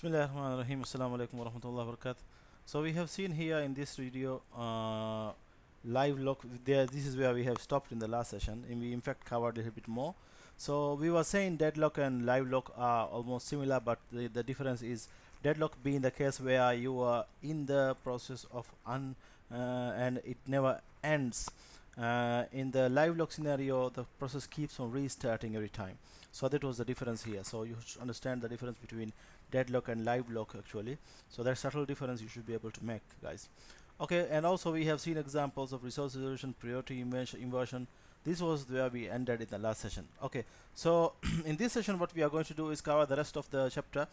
Bismillahirrahmanirrahim. Assalamu alaikum warahmatullahi wabarakatuh. So we have seen here in this video live log there. This is where we have stopped in the last session, and we in fact covered a little bit more. So we were saying deadlock and live lock are almost similar, but the difference is deadlock being the case where you are in the process of and it never ends. In the live lock scenario, the process keeps on restarting every time. So that was the difference here. So you should understand the difference between deadlock and live lock actually. So that subtle difference you should be able to make, guys. Okay, and also we have seen examples of resource resolution, priority inversion. This was where we ended in the last session. Okay, so in this session what we are going to do is cover the rest of the chapter,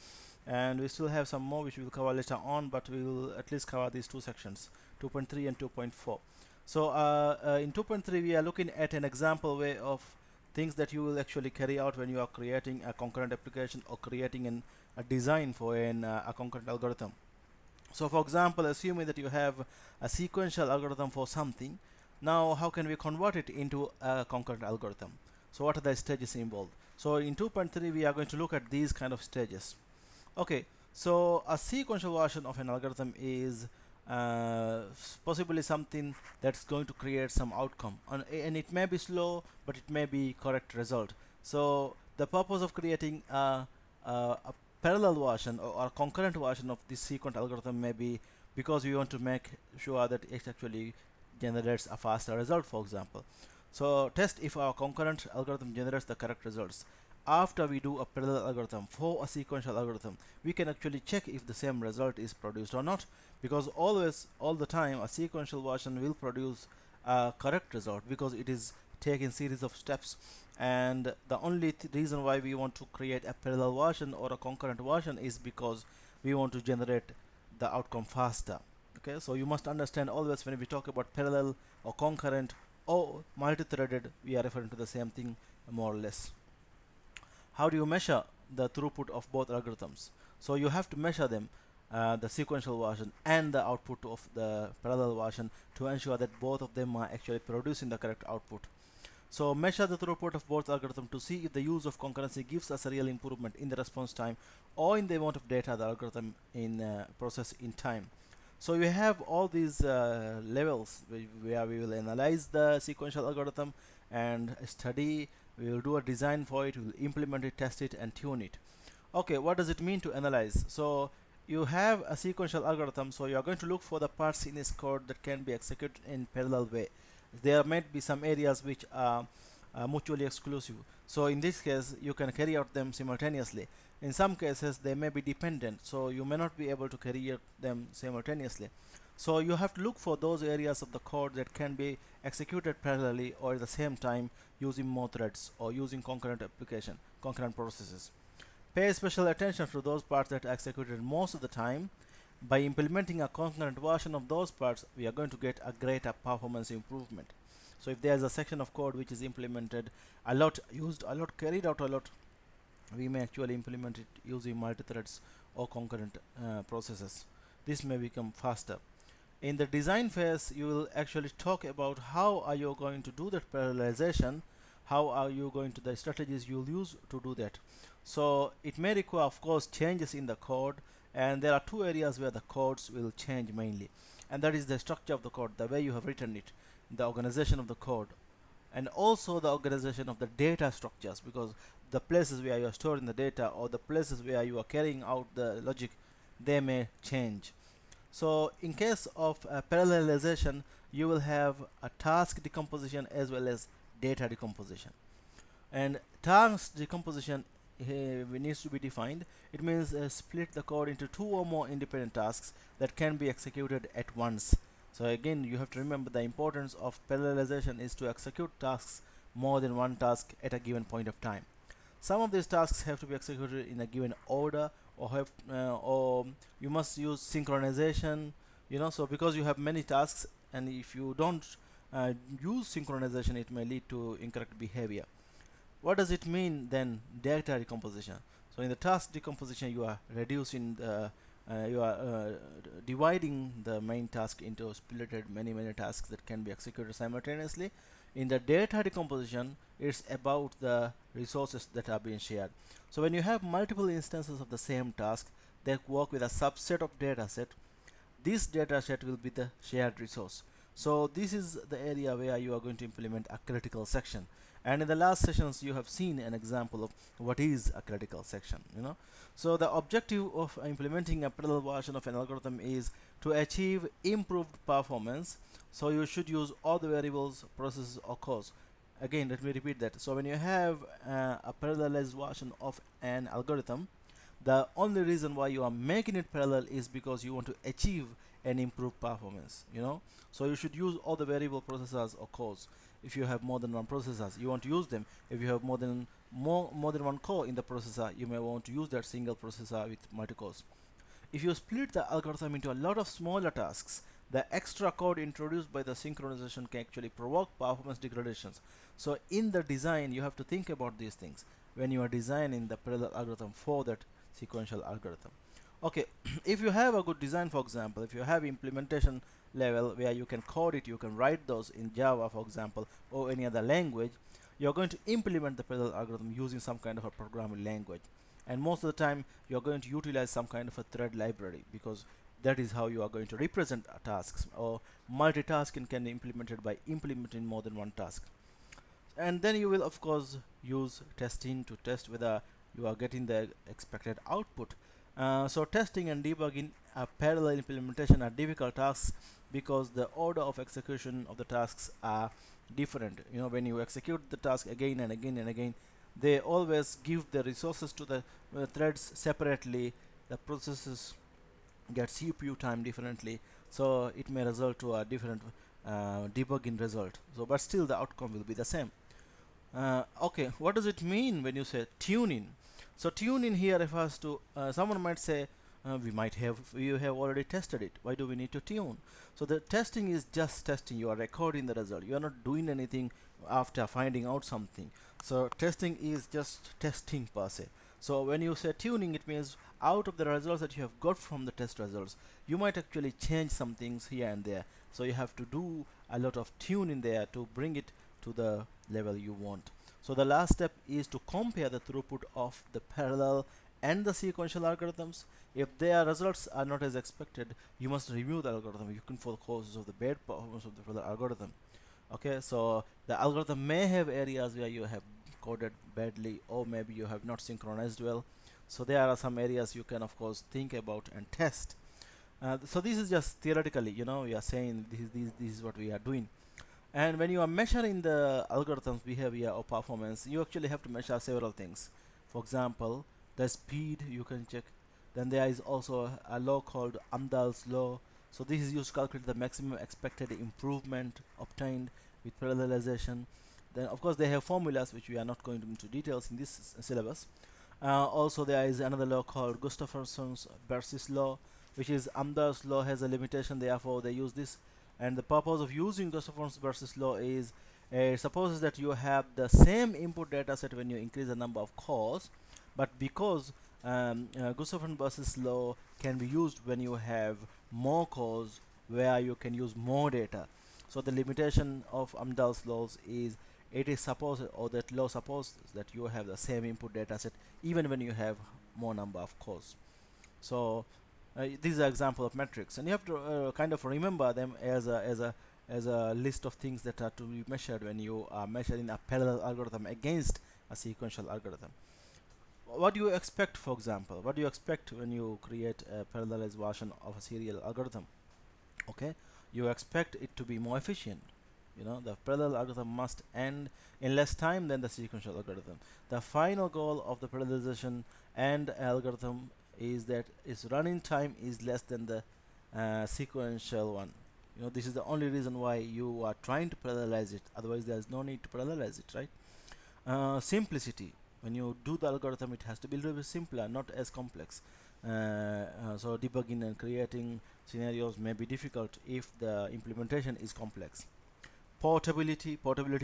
and we still have some more which we will cover later on, but we will at least cover these two sections, 2.3 and 2.4. So in 2.3 we are looking at an example way of things that you will actually carry out when you are creating a concurrent application or creating a design for a concurrent algorithm. So for example, assuming that you have a sequential algorithm for something, now how can we convert it into a concurrent algorithm? So what are the stages involved? So in 2.3 we are going to look at these kind of stages. Okay, so a sequential version of an algorithm is possibly something that's going to create some outcome, and it may be slow, but it may be correct result. So the purpose of creating a parallel version or a concurrent version of this sequent algorithm may be because we want to make sure that it actually generates a faster result, for example. So test if our concurrent algorithm generates the correct results. After we do a parallel algorithm for a sequential algorithm, we can actually check if the same result is produced or not, because always, all the time, a sequential version will produce a correct result because it is taking series of steps. And the only reason why we want to create a parallel version or a concurrent version is because we want to generate the outcome faster. Okay, so you must understand always when we talk about parallel or concurrent or multi-threaded, we are referring to the same thing more or less. How do you measure the throughput of both algorithms? So you have to measure them, the sequential version and the output of the parallel version, to ensure that both of them are actually producing the correct output. So measure the throughput of both algorithms to see if the use of concurrency gives us a real improvement in the response time or in the amount of data the algorithm in process in time. So we have all these levels where we will analyze the sequential algorithm and study. We will do a design for it, we will implement it, test it, and tune it. Okay, what does it mean to analyze? So you have a sequential algorithm, so you are going to look for the parts in this code that can be executed in parallel way. There might be some areas which are mutually exclusive. So in this case, you can carry out them simultaneously. In some cases, they may be dependent, so you may not be able to carry out them simultaneously. So you have to look for those areas of the code that can be executed parallelly or at the same time using more threads or using concurrent processes. Pay special attention to those parts that are executed most of the time. By implementing a concurrent version of those parts, we are going to get a greater performance improvement. So if there's a section of code which is implemented a lot, used a lot, carried out a lot, we may actually implement it using multi-threads or concurrent processes. This may become faster. In the design phase, you will actually talk about how are you going to do that parallelization, how are you going to, the strategies you'll use to do that. So it may require, of course, changes in the code, and there are two areas where the codes will change mainly, and that is the structure of the code, the way you have written it, the organization of the code, and also the organization of the data structures, because the places where you are storing the data or the places where you are carrying out the logic, they may change. So in case of parallelization, you will have a task decomposition as well as data decomposition. And task decomposition needs to be defined. It means split the code into two or more independent tasks that can be executed at once. So again, you have to remember the importance of parallelization is to execute tasks more than one task at a given point of time. Some of these tasks have to be executed in a given order, or you must use synchronization. So because you have many tasks, and if you don't use synchronization, it may lead to incorrect behavior. What does it mean then, data decomposition? So in the task decomposition, you are reducing the you are dividing the main task into splitted many tasks that can be executed simultaneously. In the data decomposition, it's about the resources that are being shared. So when you have multiple instances of the same task, they work with a subset of data set. This data set will be the shared resource. So this is the area where you are going to implement a critical section. And in the last sessions, you have seen an example of what is a critical section, So the objective of implementing a parallel version of an algorithm is to achieve improved performance. So you should use all the variables, processes, or cores. Again, let me repeat that. So when you have a parallelized version of an algorithm, the only reason why you are making it parallel is because you want to achieve an improved performance, So you should use all the variable processors or cores. If you have more than one processors, you want to use them. If you have more than one core in the processor, you may want to use that single processor with multi-cores. If you split the algorithm into a lot of smaller tasks, the extra code introduced by the synchronization can actually provoke performance degradations. So in the design, you have to think about these things when you are designing the parallel algorithm for that sequential algorithm. Okay, if you have a good design, for example, if you have implementation level where you can code it, you can write those in Java, for example, or any other language, you're going to implement the parallel algorithm using some kind of a programming language. And most of the time, you're going to utilize some kind of a thread library, because that is how you are going to represent tasks, or multitasking can be implemented by implementing more than one task. And then you will of course use testing to test whether you are getting the expected output. So testing and debugging a parallel implementation are difficult tasks because the order of execution of the tasks are different. When you execute the task again and again and again, they always give the resources to the threads separately. The processes get CPU time differently, so it may result to a different debugging result. So but still the outcome will be the same. Okay, what does it mean when you say tuning? So tuning here refers to, someone might say, you have already tested it. Why do we need to tune? So the testing is just testing. You are recording the result. You are not doing anything after finding out something. So testing is just testing per se. So when you say tuning, it means out of the results that you have got from the test results, you might actually change some things here and there. So you have to do a lot of tuning there to bring it to the level you want. So the last step is to compare the throughput of the parallel and the sequential algorithms. If their results are not as expected, you must review the algorithm. You can for the causes of the bad performance of the parallel algorithm. Okay, so the algorithm may have areas where you have coded badly, or maybe you have not synchronized well. So there are some areas you can of course think about and test. So this is just theoretically, we are saying this is what we are doing. And when you are measuring the algorithm's behavior or performance, you actually have to measure several things. For example, the speed you can check. Then there is also a law called Amdahl's law. So this is used to calculate the maximum expected improvement obtained with parallelization. Then of course they have formulas which we are not going into details in this syllabus. Also there is another law called Gustafson's Bersis law, which is Amdahl's law has a limitation, therefore they use this. And the purpose of using Gustafson's Bersis law is, it supposes that you have the same input data set when you increase the number of cores, but because Gustafson's Bersis law can be used when you have more cores where you can use more data. So the limitation of Amdahl's laws is, it is supposed, or that law supposes that you have the same input data set even when you have more number of cores. So these are example of metrics, and you have to kind of remember them as a list of things that are to be measured when you are measuring a parallel algorithm against a sequential algorithm. What do you expect, for example? What do you expect when you create a parallelized version of a serial algorithm? Okay, you expect it to be more efficient. The parallel algorithm must end in less time than the sequential algorithm. The final goal of the parallelization and algorithm is that its running time is less than the sequential one. This is the only reason why you are trying to parallelize it. Otherwise, there is no need to parallelize it, right? Simplicity. When you do the algorithm, it has to be a little bit simpler, not as complex. So debugging and creating scenarios may be difficult if the implementation is complex. Portability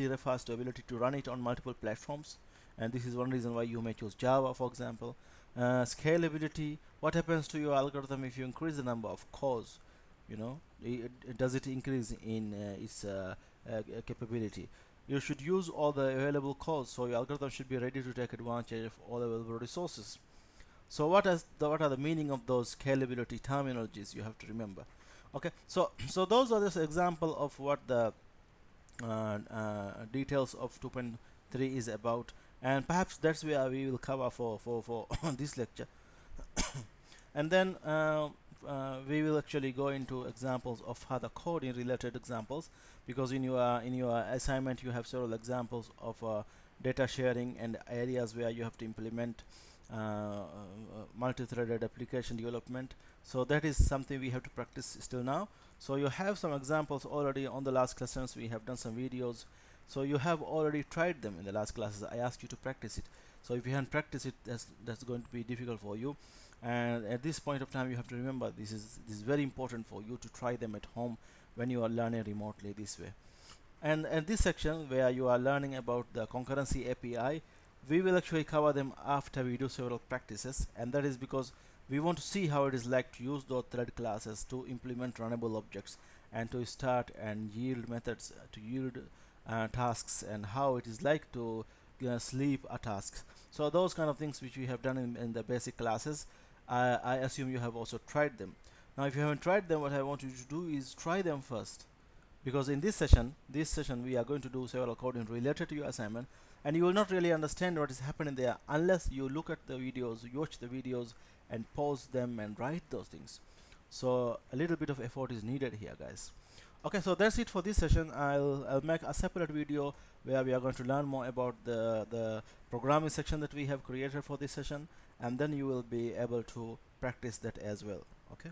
refers to ability to run it on multiple platforms, and this is one reason why you may choose Java, for example. Scalability, what happens to your algorithm if you increase the number of cores? Does it increase in its capability? You should use all the available cores, so your algorithm should be ready to take advantage of all available resources. So what are the meaning of those scalability terminologies? You have to remember. Okay, so those are just example of what the details of 2.3 is about, and perhaps that's where we will cover for this lecture. And then we will actually go into examples of other coding related examples, because in your assignment you have several examples of data sharing and areas where you have to implement multi-threaded application development. So that is something we have to practice still now. So you have some examples already on the last lessons. We have done some videos, so you have already tried them in the last classes. I asked you to practice it. So if you haven't practiced it, that's going to be difficult for you. And at this point of time, you have to remember this is very important for you to try them at home when you are learning remotely this way. And at this section where you are learning about the concurrency API, we will actually cover them after we do several practices, and that is because we want to see how it is like to use those thread classes to implement runnable objects and to start and yield methods to yield tasks, and how it is like to sleep a task. So those kind of things which we have done in the basic classes, I assume you have also tried them. Now if you haven't tried them, what I want you to do is try them first, because in this session we are going to do several coding related to your assignment, and you will not really understand what is happening there unless you look at the videos, you watch the videos and pause them and write those things. So a little bit of effort is needed here, guys. Okay, so that's it for this session. I'll make a separate video where we are going to learn more about the programming section that we have created for this session, and then you will be able to practice that as well. Okay.